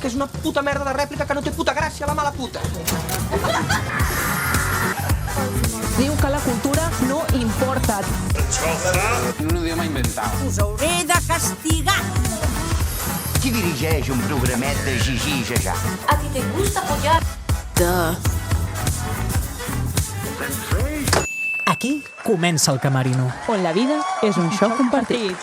que és una puta merda de rèplica que no té puta gràcia, la mala puta. Diu que la cultura no importa. En un idioma inventat. Us hauré de castigar. Qui dirigeix un programet de Gigi i Jajà? A ti te gusta apoyar. Aquí comença el Camerino. On la vida és un show compartit.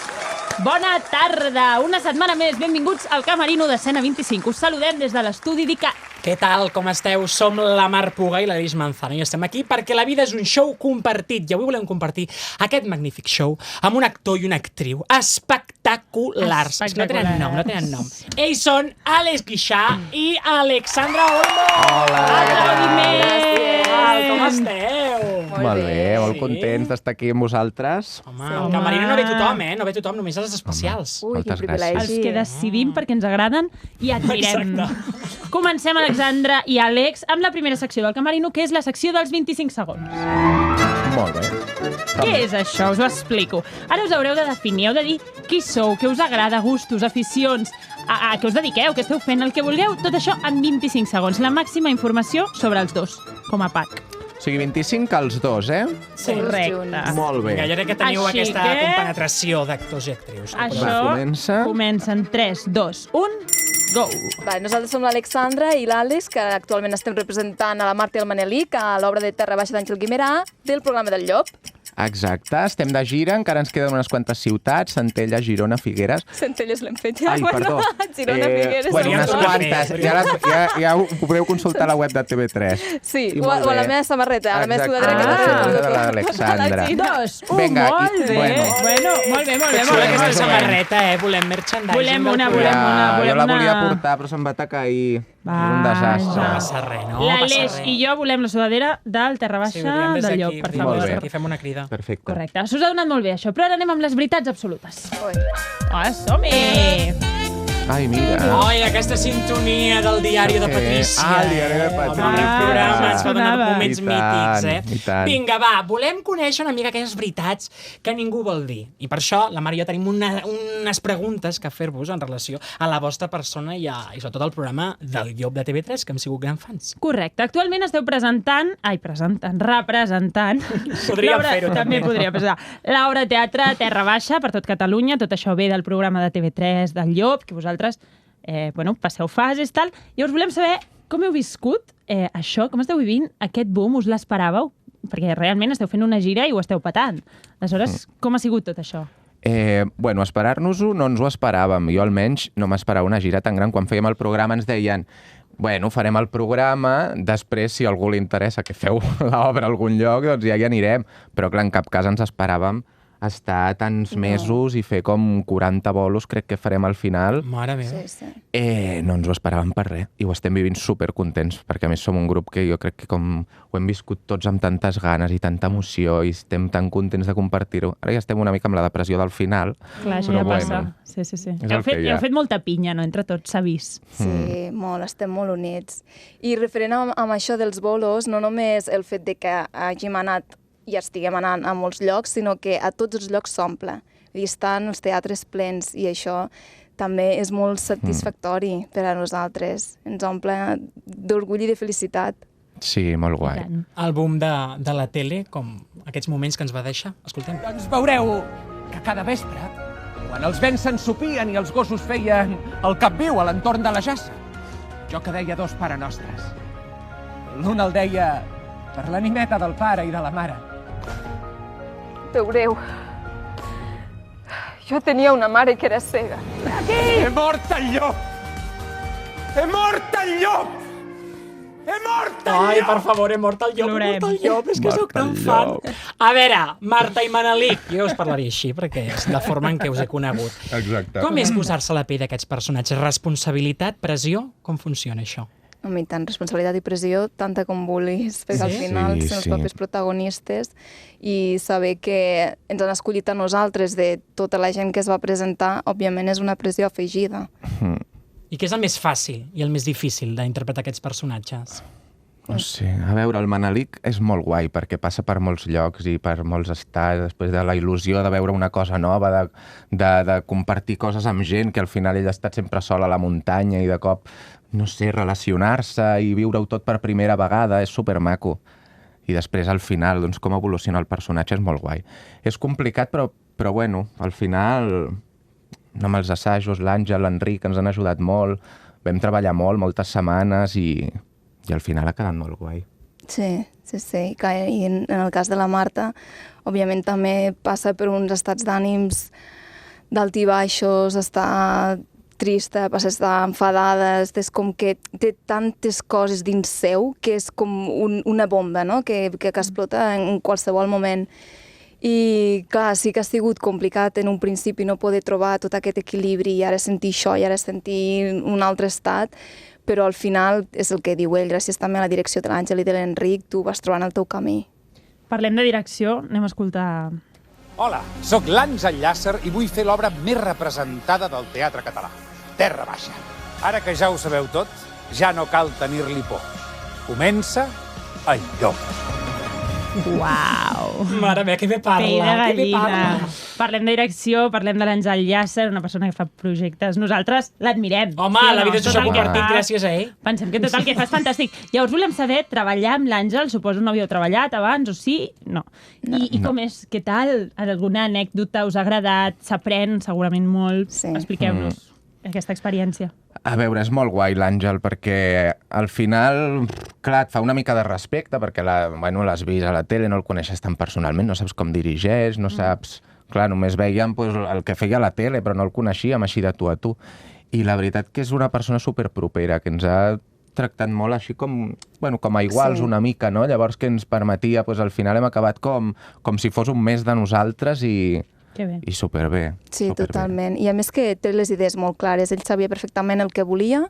Bona tarda! Una setmana més. Benvinguts al Camerino de Escena 25. Us saludem des de l'estudi d'ICA. Què tal, com esteu? Som la Mar Puga i l'Aleix Manzano i estem aquí perquè la vida és un show compartit i avui volem compartir aquest magnífic show amb un actor i una actriu espectaculars. No tenen nom. Ells són Àlex Guixà i Alexandra Olmo. Hola! Com esteu? Molt bé, molt contents d'estar aquí amb vosaltres. Home, el Camerino no ve tothom, No ve tothom, només els especials. Moltes gràcies. Els que decidim perquè ens agraden i admirem. Comencem, Alexandra i Àlex, amb la primera secció del Camerino, que és la secció dels 25 segons. Molt bé. Què és això? Us ho explico. Ara us haureu de definir, heu de dir qui sou, què us agrada, gustos, aficions, a què us dediqueu, què esteu fent, el que vulgueu, tot això en 25 segons. La màxima informació sobre els dos, com a pack. O sigui, 25 als dos, Sí. Correcte. Molt bé. Vinga, jo crec que teniu Així aquesta que- compenetració d'actors i actrius. Això comença en 3, 2, 1, go! Vale, nosaltres som l'Alexandra i l'Àlex, que actualment estem representant a la Marta i el Manelic a l'obra de Terra Baixa d'Àngel Guimerà del programa del Llop. Exacte, estem de gira, encara ens queden unes quantes ciutats, Centella, Girona, Figueres. Centelles l'hem fet ja. Ai, perdó. Girona, Figueres... Bueno, unes Girona. quantes. Ja ho podeu consultar a la web de TV3. Sí, I o molt a la bé. meva samarreta, a la meva Exacte, sudadera que la t'ha fet. de l'Alexandra. 2, 1, Vinga, molt bé. Molt bé. Xula aquesta Més o samarreta, Volem merchandising. Volem una, del volem programa. una. Jo la volia portar, però se'm va tacar ahir. És un desastre. No passa res, no? L'Aleix i jo volem la sudadera del Terra Baixa del Llop, per favor. Molt bé. Aquí fem una crida. Perfecte. Correcte. S'us ha donat molt bé, això. Però ara anem amb les veritats absolutes. Ui. Som-hi! Ai, mira. Ai, aquesta sintonia del diari de Patricia. El diari de Patricia. Home, el programa ens fa donar sonava. moments I tant, mítics, i tant. Vinga, va, volem conèixer una mica aquelles veritats que ningú vol dir. I per això, la Mar i jo tenim unes preguntes que fer-vos en relació a la vostra persona i sobretot al programa del Llop de TV3, que hem sigut grans fans. Correcte. Actualment esteu representant... Podríem l'obra- fer-ho, també. podria passar. L'obra de teatre Terra Baixa per tot Catalunya. Tot això ve del programa de TV3 del Llop, que vosaltres passeu fases, tal. Llavors volem saber com heu viscut això, com esteu vivint aquest boom, us l'esperàveu? Perquè realment esteu fent una gira i ho esteu patant. Aleshores, com ha sigut tot això? Bueno, esperar-nos-ho no ens ho esperàvem. Jo almenys no m'esperava una gira tan gran. Quan fèiem el programa ens deien bueno, farem el programa, després, si a algú li interessa que feu l'obra a algun lloc, doncs ja hi anirem. Però, clar, en cap cas ens esperàvem estar tants mesos i fer com 40 bolos, crec que farem al final. Mare meva. Sí. No ens ho esperàvem per res i ho estem vivint supercontents, perquè a més som un grup que jo crec que com ho hem viscut tots amb tantes ganes i tanta emoció i estem tan contents de compartir-ho. Ara ja estem una mica amb la depressió del final. Clar, això però ja passa. bueno, Sí. és el que hi ha. Heu fet molta pinya, no? Entre tots, s'ha vist. Sí, molt, estem molt units. I referent amb això dels bolos, no només el fet de que hàgim anat i estiguem anant a molts llocs, sinó que a tots els llocs s'omple. Vull dir, estan els teatres plens i això també és molt satisfactori per a nosaltres. Ens omple d'orgull i de felicitat. Sí, molt guai. El boom de la tele, com aquests moments que ens va deixar. Escoltem. Doncs veureu que cada vespre, quan els vents s'ensopien i els gossos feien el capviu a l'entorn de la jassa, jo que deia dos parenostres. L'un el deia per l'animeta del pare i de la mare. Veureu, jo tenia una mare que era cega. He mort el llop! He mort el llop! He mort el Ai, llop! per favor, he mort el llop, Plorem. he mort el llop, és que Mort sóc tan el fan. llop. A veure, Marta i Manelic, jo us parlaria així, perquè és la forma en què us he conegut. Exacte. Com és posar-se a la pell d'aquests personatges? Responsabilitat, pressió? Com funciona això? A mi tant responsabilitat i pressió, tanta com vulguis, perquè al Sí, final són els sí. propis protagonistes i saber que ens han escollit a nosaltres de tota la gent que es va presentar, òbviament és una pressió afegida. I què és el més fàcil i el més difícil d'interpretar aquests personatges? No sé, a veure, el Manelic és molt guai perquè passa per molts llocs i per molts estats, després de la il·lusió de veure una cosa nova, de compartir coses amb gent, que al final ell ha estat sempre sol a la muntanya i de cop, no sé, relacionar-se i viure-ho tot per primera vegada, és supermaco. I després, al final, doncs, com evoluciona el personatge és molt guai. És complicat, però bueno, al final, amb els assajos, l'Àngel, l'Enric ens han ajudat molt, vam treballar molt, moltes setmanes i al final ha quedat molt guai. Sí. I en el cas de la Marta, òbviament també passa per uns estats d'ànims d'alt i baixos, està trista, passa a estar enfadada, és com que té tantes coses dins seu que és com una bomba, no? que explota en qualsevol moment. I clar, sí que ha sigut complicat en un principi no poder trobar tot aquest equilibri i ara sentir això i ara sentir un altre estat, però al final és el que diu ell, gràcies també a la direcció de l'Àngel i de l'Enric, tu vas trobant el teu camí. Parlem de direcció, anem a escoltar... Hola, sóc l'Àngel Llàcer i vull fer l'obra més representada del teatre català, Terra Baixa. Ara que ja ho sabeu tot, ja no cal tenir-li por. Comença el llop. Uau! Mare meva, que bé parla. Pell de que bé gallina. parla. Parlem de direcció, parlem de l'Àngel Llàcer, una persona que fa projectes. Nosaltres l'admirem. Home, la vida és un Tot el que compartit fa, gràcies a ell. Pensem que tot el que fa és fantàstic. Llavors volem saber, treballar amb l'Àngel, suposo no havíeu treballat abans, o sí? No. I com és? Què tal? Alguna anècdota us ha agradat? S'aprèn segurament molt. Sí. Expliqueu-nos aquesta experiència. A veure, és molt guai l'Àngel, perquè al final, clar, et fa una mica de respecte, perquè l'has vist a la tele, no el coneixes tan personalment, no saps com dirigeix, no saps... Clar, només veiem el que feia a la tele, però no el coneixíem així de tu a tu. I la veritat que és una persona superpropera, que ens ha tractat molt així com a iguals una mica, no? Llavors que ens permetia, al final hem acabat com si fos un més de nosaltres i superbé. Sí, totalment. I a més que té les idees molt clares. Ell sabia perfectament el que volia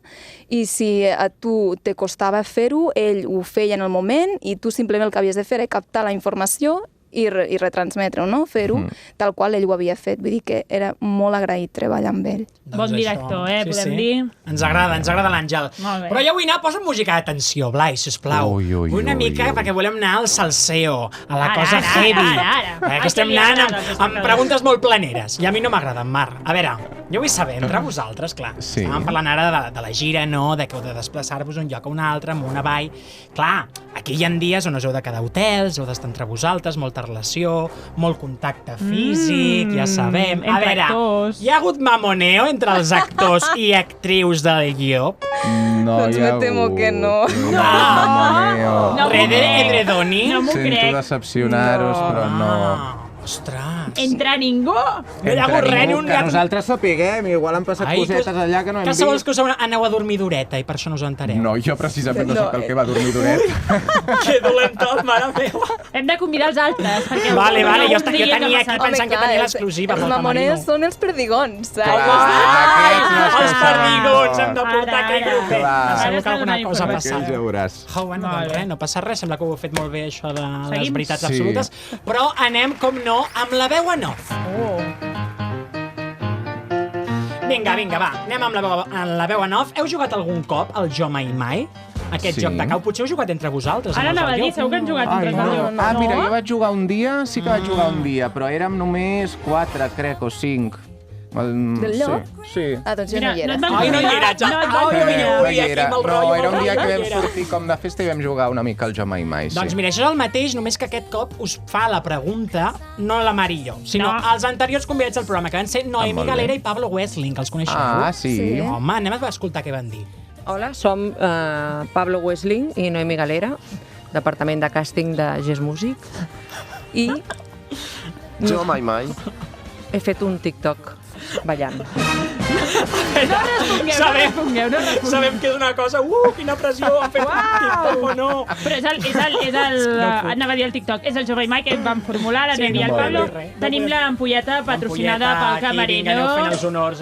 i si a tu te costava fer-ho, ell ho feia en el moment i tu simplement el que havies de fer era captar la informació i retransmetre-ho, no? Fer-ho tal qual ell ho havia fet. Vull dir que era molt agraït treballar amb ell. Bon director, podem dir. Ens agrada l'Àngel. Però jo vull anar, posa música d'atenció, Blai, sisplau. Vull una mica perquè volem anar al salseo, a la cosa heavy. Que estem anant amb preguntes molt planeres. I a mi no m'agrada, Mar. A veure, jo vull saber, entre vosaltres, clar, estàvem parlant ara de la gira, no?, de que heu de desplaçar-vos d'un lloc a un altre, amunt avall. Clar, aquí hi ha dies on us heu de quedar a hotels, heu d'estar entre vosaltres, molta relació, molt contacte físic, ja sabem. A veure, hi ha hagut mamoneo entre els actors i actrius del llop? No, doncs me temo que no. No. Edredoni? No m'ho crec. Sento decepcionar-vos, però no. Ostres. Entre ningú? No hi ha hagut res, ni un que gat. nosaltres sapiguem, igual han passat cosetes allà que no hem Que vist. segons que us aneu a dormir d'horeta i per això no us entereu. No, jo precisament no sóc el que va dormir d'horet. Que dolent tot, mare meva. Hem de convidar els altres. Vale, jo tenia aquí pensant que tenia l'exclusiva. Els mamones són els perdigons. Els perdigons, hem de portar aquell grupet. Segur que alguna cosa ha passat. Ja veuràs. Bueno, doncs res, no passa res. Sembla que ho heu fet molt bé, això de les veritats Sí. absolutes. Però anem, com no, amb la veu en off. Vinga, va, anem amb la veu en off. Heu jugat algun cop al Jo Mai Mai? Aquest joc de cau, potser heu jugat entre vosaltres. Ara anava a dir, segur que han jugat entre vosaltres. Ah, mira, jo vaig jugar un dia, sí que vaig jugar un dia, però érem només 4, crec, o 5. Del llop? Sí. Ah, doncs jo no hi era. Ai, no hi era, ja. No era un dia que vam sortir com de festa i vam jugar una mica al Jo Mai Mai, sí. Doncs mira, això és el mateix, només que aquest cop us fa la pregunta, no la Mari i jo, sinó els anteriors convidats al programa, que van ser Noemi Galera i Pablo Wessling, que els coneixeu. Ah, sí. Home, anem a escoltar què van dir. Hola, som Pablo Wessling i Noemi Galera, departament de càsting de Gest Music, i Jo mai mai. he fet un TikTok ballant. No respongueu. Sabem que és una cosa, quina pressió, ha fet un TikTok o no. Però és el anava a dir el TikTok, és el Jo Mai Mai que vam formular, la Noemi i el Pablo. Tenim l'ampolleta patrocinada pel Camerino. Heu de fer els honors.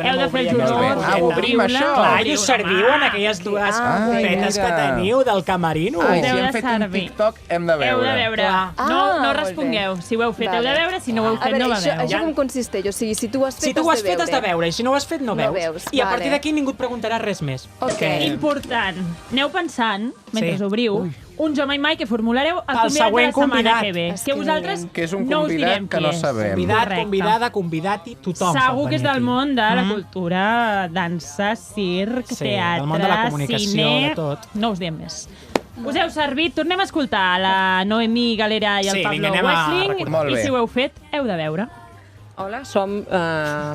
obrim això. Clar, i us serviu en aquelles dues copetes que teniu del Camerino. Ai, si hem fet un TikTok, hem de Heu veure. de veure. No respongueu. Si ho heu fet, heu de veure. Si no ho heu fet, no la veu. Això com consisteix? O sigui, si tu ho has fet, Si tu ho has fet, has de veure, i si no ho has fet, no veus. I a partir d'aquí ningú et preguntarà res més. Ok. Important. Aneu pensant, mentre obriu, un Jo Mai Mai que formulareu el Pel convidat de la següent setmana convidat. que ve. Que vosaltres Que és un no us convidat direm que qui no és. sabem. Convidat, Correcte. convidada, convidat i tothom. Segur pot que és venir del aquí. món de la cultura, dansa, circ, Sí, teatre, del món de la comunicació, cine... de tot. No us diem més. Us heu servit? Tornem a escoltar la Noemí Galera i el Sí, Pablo vinga, anem a Wessling. recordar. Molt I bé. si ho heu fet, heu de veure. Hola, som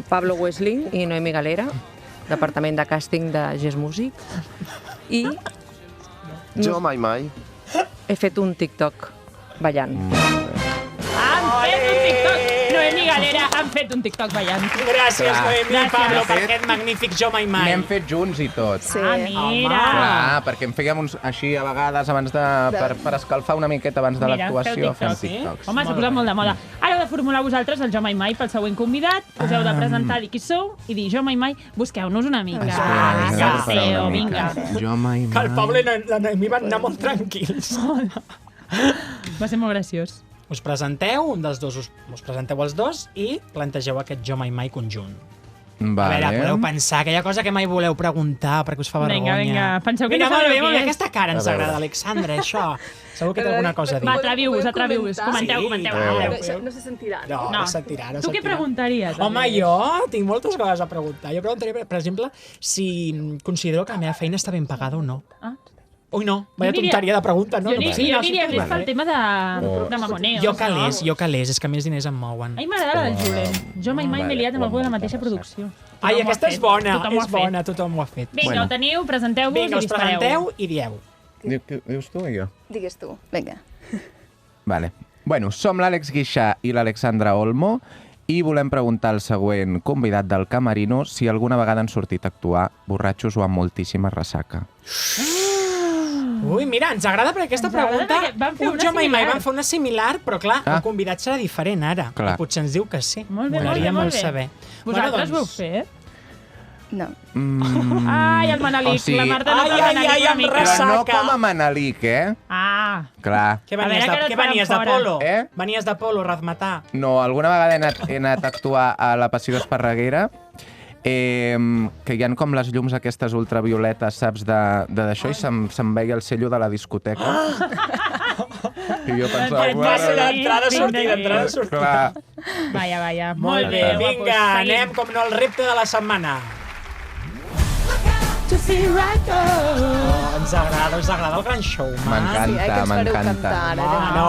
Pablo Wessling i Noemi Galera, departament de càsting de Gés Músic, i Jo mai mai. he fet un TikTok ballant. Han fet un TikTok! Noemí Galera han fet un TikTok ballant. Gràcies, Clar. Noemí i Gràcies. Pablo, De per fet, aquest magnífic Jo Mai Mai. N'hem fet junts i tot. Sí. Ah, mira! Clar, perquè en fèiem uns així a vegades abans per escalfar una miqueta abans de Mira, l'actuació, feu fem TikToks. TikToks. Home, s'ha posat molt de moda. Ara heu de formular vosaltres el Jo Mai Mai pel següent convidat, us heu de presentar, dir qui sou i dir Jo Mai Mai, busqueu-nos una mica. Espera, Que vinga, passeu, una mica. vinga. Jo mai Que el Pablo i la Noemí van anar molt tranquils. Va ser molt graciós. Us presenteu, un dels dos us presenteu els dos i plantegeu aquest Jo Mai Mai conjunt. A veure, podeu pensar aquella cosa que mai voleu preguntar perquè us fa vergonya. Vinga, penseu que Vinga, no molt sabeu bé, molt què bé, és. aquesta cara ens A veure. agrada, Alexandra, això. Segur que té alguna cosa a dir. Va, atreviu-vos, comenteu, Sí, comenteu. a veure. comenteu. No se sentirà. No, No. no sentirà, no Tu què sentirà. preguntaries? Home, jo tinc moltes coses a preguntar. Jo preguntaria, per exemple, si considero que la meva feina està ben pagada o no. Ah. Ui, no, vaya Jo diria- tonteria de pregunta, no? Jo no, aniria, sí, no, jo aniria sí, més sí, pel tema de mamoneo. Jo calés, és que més diners em mouen. A mi m'agrada la del Julen. Jo mai m'he liat amb algú de la mateixa producció. Ai, Tothom ho ha aquesta és fet. bona, Tothom ho ha és bona, tothom ho ha fet. Vinga, Bueno. ho teniu, presenteu-vos Vinga, i us dispareu. presenteu i dieu. Dius tu o jo? Digues tu, vinga. Vale. Bueno, som l'Àlex Guixà i l'Alexandra Olmo i volem preguntar al següent convidat del Camerino si alguna vegada han sortit a actuar borratxos o amb moltíssima ressaca. Ui, mira, ens agrada perquè aquesta Ens agrada pregunta... perquè vam fer un una Jo Mai Mai similar. van fer una similar, però clar, el convidat serà diferent ara. Clar. I potser ens diu que sí. Molt bé, Molaria molt molt bé. saber. Vosaltres Bueno, ho heu fet? No. Ai, el Manelic, O sigui- la Marta no Ai, té el ai, Manelic ai, una amb mica. Però no Ressaca. com a Manelic, eh? Ah, Clar. Què A veure, venies, que ara et què faran venies de fora. polo? Eh? Venies de polo, Razmatà. No, alguna vegada he anat a actuar a la Passió d'Esparreguera, que hi ha com les llums aquestes ultravioletes, saps, d'això, i se'm veia el cello de la discoteca. I jo pensava... Passa d'entrada, Vinga, sortida, vinga. entrada, sortida. Clar. Vaja. Molt bé, guapos. vinga, Seguim. anem com no al repte de la setmana. Ens agrada el gran show, Sí, que M'encanta, ens fareu m'encanta. cantar. No!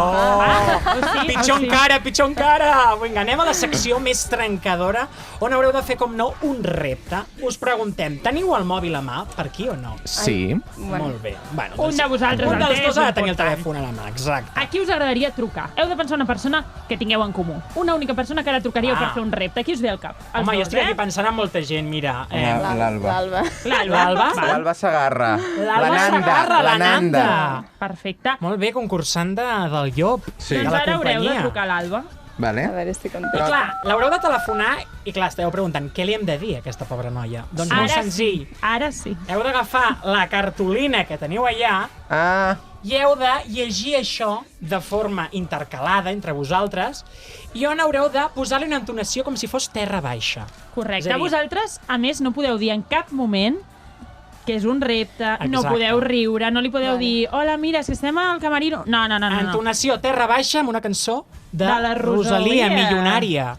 Pitjor encara! Vinga, anem a la secció més trencadora, on haureu de fer, com no, un repte. Us preguntem, teniu el mòbil a mà, per aquí o no? Sí. Molt bé. Bueno, Un de vosaltres un el dels té, dos és ha de tenir el important. telèfon a la mà, exacte. A qui us agradaria trucar? Heu de pensar una persona que tingueu en comú. Una única persona que ara trucaríeu per fer un repte. Qui us ve al cap? Els Home, jo dos, estic aquí pensant en molta gent, mira. L'Alba. L'Alba? L'Alba Segarra. L'Alba Segarra, la Nanda. Perfecte. Molt bé, concursant del Llop. Sí. De Doncs la ara haureu de companyia. trucar a l'Alba. Vale. A veure, estic I contenta. clar, l'haureu de telefonar i clar, esteu preguntant què li hem de dir a aquesta pobra noia. Doncs molt senzill. Ara sí. Heu d'agafar la cartolina que teniu allà i heu de llegir això de forma intercalada entre vosaltres i on haureu de posar-li una entonació com si fos terra baixa. Correcte. És a dir- Vosaltres, a més, no podeu dir en cap moment que és un repte, no Exacte. podeu riure, no li podeu dir hola, mira, si estem al Camerino... No. Entonació terra baixa amb una cançó de la Rosalia, Rosalia. milionària.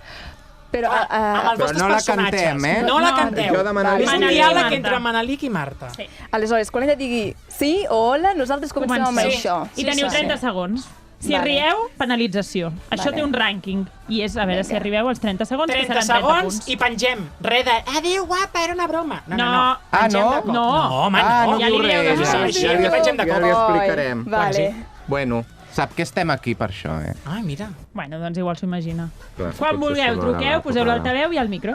Però, Amb els vostres no la personatges. cantem, eh? No la No, canteu. això de Manelic És un i diàleg Marta. entre Manelic i Marta. Sí. aleshores, quan ella digui sí o hola, nosaltres comencem amb això. I teniu 30 segons. Si Vale. rieu, penalització. Això Vale. té un rànquing. I és, a veure, si arribeu als 30 segons, 30 que seran 30 segons punts. i pengem. Res de, adéu, guapa, era una broma. No. Ah, Pengem no? de cop. No. No, home, no Ja diu li dieu res. de Ja, així, ja, que pengem de ja cop. li explicarem. Vale. Bueno, sap que estem aquí per això, eh? Ai, mira. Bueno, doncs igual s'ho imagina. Clar, Quan potser vulgueu, sonarà truqueu, la poseu trucada. l'altaveu i el micro.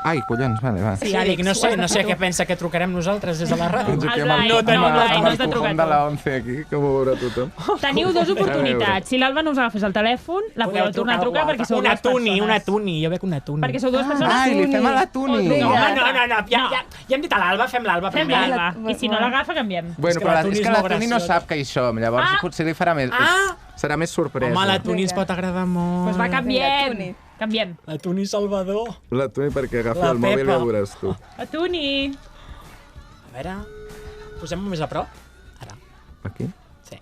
Ai, collons, vale, va. Sí, Àlex, no sé a què pensa que trucarem nosaltres des de la ràdio. Ens aquí Online, amb el- no, amb online, el no has de cupom trucar de tu. la 11 aquí, que m'ho veurà tothom. Teniu dues oportunitats. Si l'Alba no us agafés el telèfon, la podeu tornar a trucar perquè sou dues persones. Una tuni, jo veig una tuni. Perquè sou dues persones. Ai, li fem a la Tuni. No, ja hem dit a l'Alba, fem l'Alba Fem primer. l'Alba. I si no l'agafa, canviem. Bueno, És que però la és Tuni que és la molt Tuni no graciosa. sap que hi som, llavors potser li farà més... Serà més sorpresa. Home, la Tuni ens pot agradar molt. Doncs va, canviem. Tuni. Canviem. La Tuni Salvador. La Tuni perquè agafi La el mòbil i Pepa. ja veuràs tu. A Tuni. A veure, posem-ho més a prop. Aquí? Sí.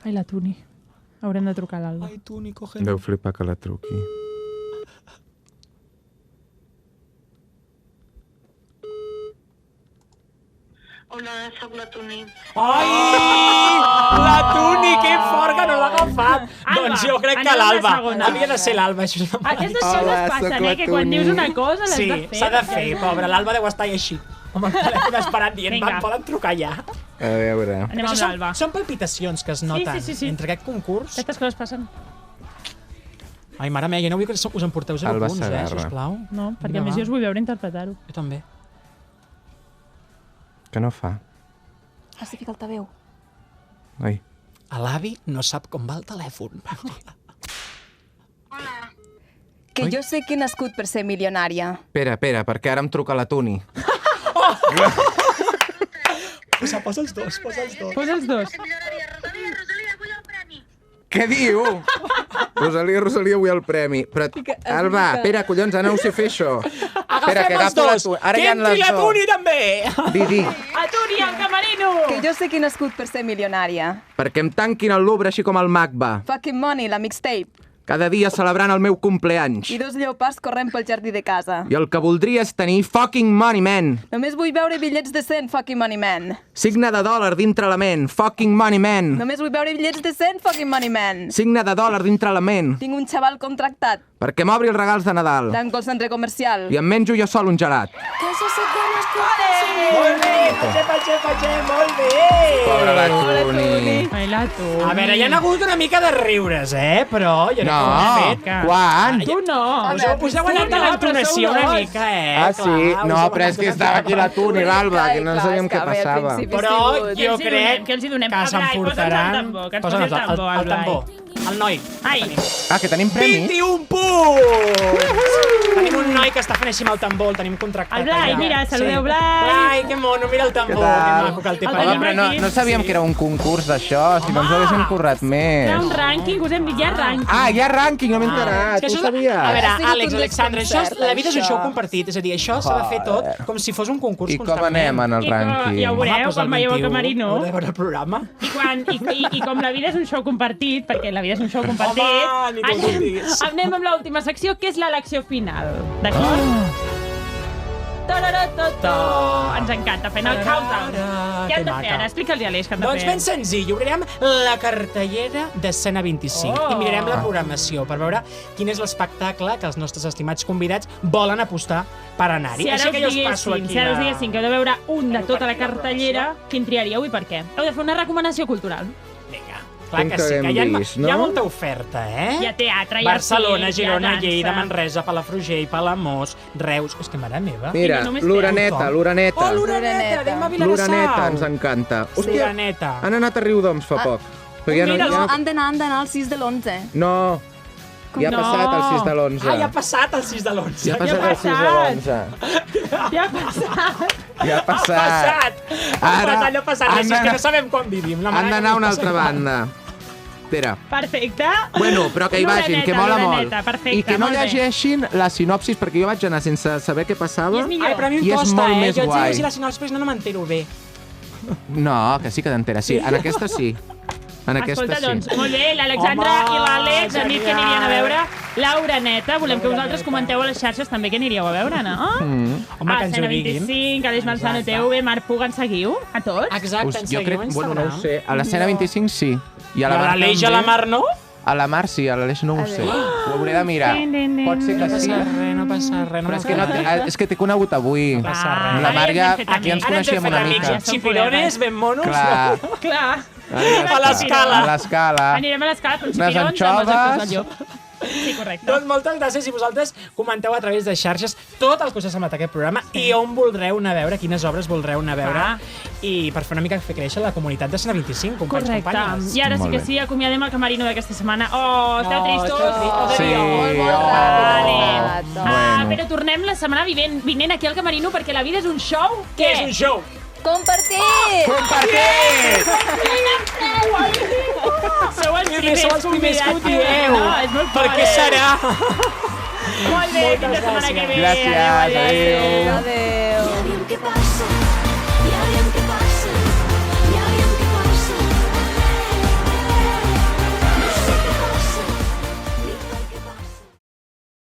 Ai, la Tuni. Haurem de trucar a l'Alba. Ai, Tuni, coge. Deu flipar que la truqui. Hola, sóc la Tuni. Ai! La Tuni, que fort que no l'ha agafat. Doncs jo crec que l'Alba. Havia de ser l'Alba. Aquestes coses passen, que quan dius una cosa l'has de fer. Sí, s'ha de fer, pobra. L'Alba deu estar així, amb el telèfon esperant, dient, poden trucar ja. A veure. Anem amb l'Alba. Són palpitacions que es noten entre aquest concurs. Aquestes coses passen. Ai, mare meva, jo no vull que us en porteu 0 punts, sisplau. No, perquè a més jo us vull veure interpretar-ho. Jo també. Que no fa? Has de ficar altaveu. Ai. A l'avi no sap com va el telèfon. Que jo sé que he nascut per ser milionària. Espera, perquè ara em truca la Tuni. Posa els dos, posa els dos. Posa els dos. Què diu? Rosalia, vull el premi. Però, Alba, espera, collons, ara no ho sé fer, això. Agafem els dos. Que entri la Tuni, també. Di. A Tuni, al camerino. Que jo sé que he nascut per ser milionària. Perquè em tanquin el Louvre així com el Magba. Fucking Money, la mixtape. Cada dia celebrant el meu cumpleanys. I 2 lleopards corrent pel jardí de casa. I el que voldria és tenir fucking money, man. Només vull veure bitllets de 100, fucking money, man. Signe de dòlar dintre la ment, fucking money, man. Només vull veure bitllets de 100, fucking money, man. Signe de dòlar dintre la ment. Tinc un xaval contractat. Perquè m'obri els regals de Nadal. Tanco el centre comercial. I em menjo jo sol un gelat. Molt bé, patxer, molt bé. Pobra la Tuni. Ai, la Tuni. A veure, hi ha hagut una mica de riures, però jo no ho he fet. Quan? Tu no. Us heu anat a l'entonació una mica, Ah, sí? No, però és que estava aquí la Tuni i l'Alba, que no sabíem què passava. Però jo crec que s'emportaran... Posa'ns el tambor, el noi. Ai. Ah, que tenim premi? 21 punts! Tenim un noi que està fent així amb el tambor, el tenim contractat. El Blai, mira, saludeu Blai. Blai, que mono, mira el tambor, que maco que el té per allà. Però no sabíem que era un concurs d'això, si no ens ho haguéssim currat més. Hi ha un rànquing, us hem dit, hi ha rànquing. Ah, hi ha rànquing, no m'he enterat, tu ho sabies. A veure, Àlex, Alexandre, la vida és un show compartit, és a dir, això s'ha de fer tot com si fos un concurs constantment. I com anem en el rànquing? Ja ho veureu, quan veieu el camerino. Heu de veure el programa. I com la vida és un show compartit, perquè la vida és un show compartit, anem amb l'última secció, que és l'elecció final. D'acord? Ens encanta fer el countdown. Què hem de fer ara? Explica'ls a l'Eix què hem de fer. Doncs ben senzill, obrirem la cartellera d'Escena 25 i mirarem la programació per veure quin és l'espectacle que els nostres estimats convidats volen apostar per anar-hi. Així que jo us passo aquí. Si ara us diguessin que heu de veure un de tota la cartellera, quin triaríeu i per què? Heu de fer una recomanació cultural. Vinga. Clar que sí, que hi ha molta oferta, Hi ha teatre, hi ha Barcelona, Girona, Lleida, Manresa, Palafrugell, Palamós, Reus... És que mare meva. Mira, l'Uraneta. Oh, l'Uraneta, anem a Vilassar. L'Uraneta ens encanta. Hòstia, han anat a Riudoms fa poc. Han d'anar al 6 de l'11. No, ja ha passat el 6 de l'11. Ah, ja ha passat el 6 de l'11. Ja ha passat el 6 de l'11. Ja ha passat. Ja ha passat. Ara no ha passat res, és que no sabem quan vivim. Han d'anar a una altra banda. Espera. Perfecte. Bueno, però que hi vagin, que mola molt. Perfecte, I que no llegeixin la sinopsis, perquè jo vaig anar sense saber què passava. Ai, però a mi em costa, jo ets llegir la sinopsis, però no m'entero bé. No, que sí que t'enteres, sí. En aquesta sí. Escolta, doncs, molt bé, l'Alexandra i l'Àlex han dit que anirien a veure l'Uraneta. Volem que vosaltres comenteu a les xarxes també que aniríeu a veure, no? Home, que ens ho diguin. Escena 25, Aleix Manzano TV, Marc Puga, ens seguiu? A tots? Exacte, ens seguiu a Instagram. Bueno, no ho sé. A l'Escena 25 sí. I a l'Aleix i a la Mar no? A la Mar sí, a l'Aleix no ho sé. Ho hauré de mirar. Pot ser que sí. No passa res. Però és que t'he conegut avui. No passa res. Amb la Mar ja aquí ens coneixíem una mica. Xipirones, ben monos. Clar. A l'Escala. A l'Escala. Anirem a l'Escala, però xipirons amb els actors del llop. Sí, correcte. Doncs moltes gràcies i vosaltres comenteu a través de xarxes tot el que us ha semblat aquest programa i on voldreu anar a veure, quines obres voldreu anar a veure i per fer una mica fer créixer la comunitat de Escena 25, companys, companyes. I ara sí que sí, acomiadem el camerino d'aquesta setmana. Oh, esteu tristos? Sí, però tornem la setmana vinent aquí al camerino perquè la vida és un show. Què és un show? Compartit! Compartit! Sou els primers convidats que ho dieu. És molt fort. Per què serà? Molt bé, fins la setmana que ve. Gràcies, adéu. Adéu.